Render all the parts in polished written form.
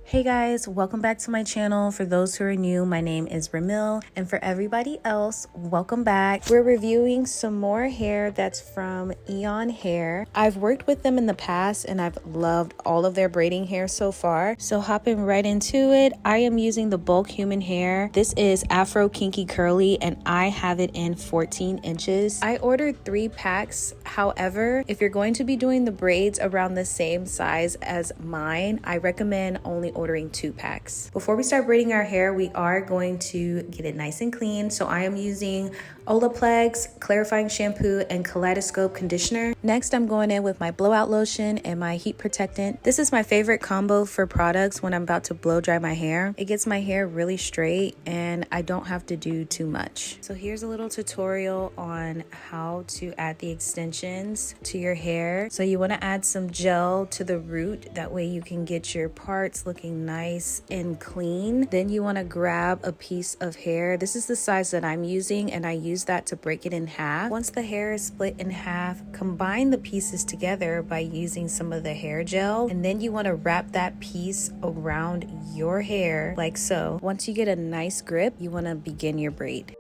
Hey guys, welcome back to my channel. For those who are new, my name is Rumill, and for everybody else, welcome back. We're reviewing some more hair that's from Eayonhair. I've worked with them in the past and I've loved all of their braiding hair so far. So hopping right into it, I am using the bulk human hair. This is Afro Kinky Curly and I have it in 14 inches. I ordered 3 packs. However, if you're going to be doing the braids around the same size as mine, I recommend only ordering 2 packs. Before we start braiding our hair, we are going to get it nice and clean. So I am using Olaplex clarifying shampoo and kaleidoscope conditioner. Next, I'm going in with my blowout lotion and my heat protectant. This is my favorite combo for products when I'm about to blow dry my hair. It gets my hair really straight and I don't have to do too much. So here's a little tutorial on how to add the extensions to your hair. So you want to add some gel to the root. That way you can get your parts looking nice and clean. Then you want to grab a piece of hair. This is the size that I'm using and I use that to break it in half. Once the hair is split in half, combine the pieces together by using some of the hair gel, and then you want to wrap that piece around your hair like so. Once you get a nice grip, you want to begin your braid.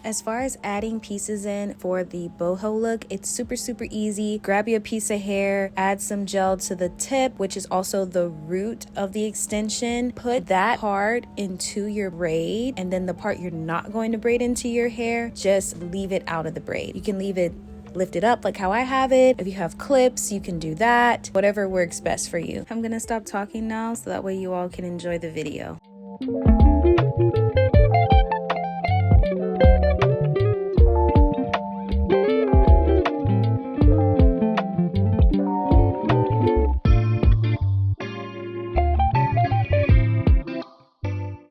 As far as adding pieces in for the boho look, it's super easy. Grab your piece of hair, add some gel to the tip, which is also the root of the extension. Put that part into your braid, and then the part you're not going to braid into your hair, just leave it out of the braid. You can leave it lifted up like how I have it. If you have clips, you can do that. Whatever works best for you. I'm gonna stop talking now so that way you all can enjoy the video.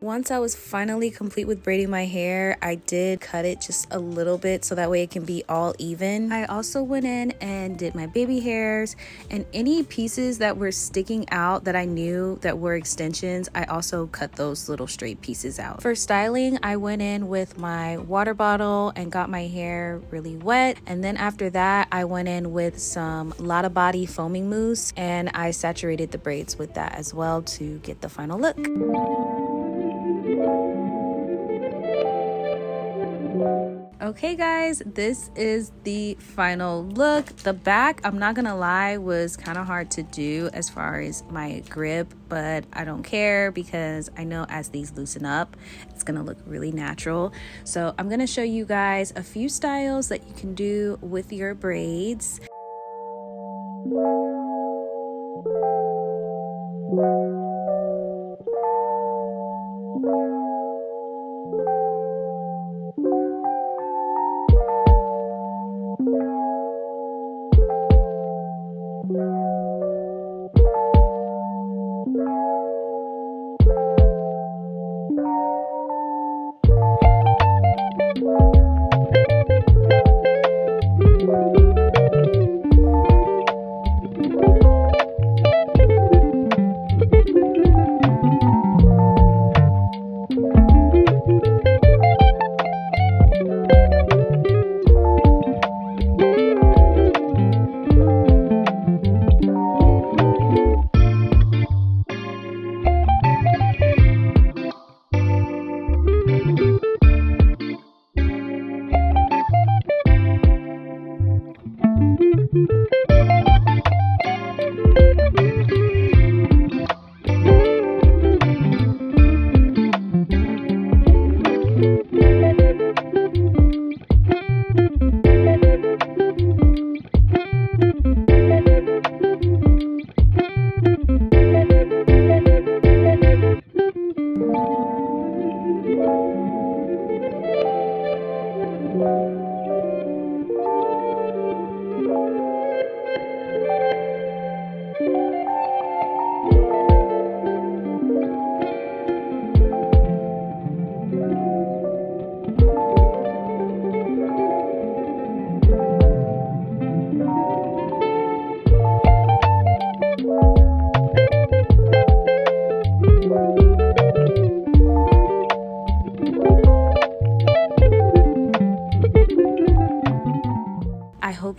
Once I was finally complete with braiding my hair, I did cut it just a little bit so that way it can be all even. I also went in and did my baby hairs, and any pieces that were sticking out that I knew that were extensions, I also cut those little straight pieces out. For styling, I went in with my water bottle and got my hair really wet, and then after that I went in with some Lotta Body foaming mousse and I saturated the braids with that as well to get the final look. Okay guys, this is the final look. The back, I'm not gonna lie, was kind of hard to do as far as my grip, but I don't care because I know as these loosen up, it's gonna look really natural. So I'm gonna show you guys a few styles that you can do with your braids.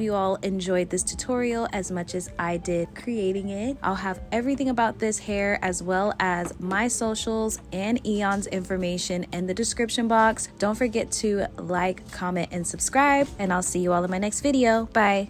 you all enjoyed this tutorial as much as I did creating it. I'll have everything about this hair as well as my socials and Eayon's information in the description box. Don't forget to like, comment, and subscribe, and I'll see you all in my next video. Bye.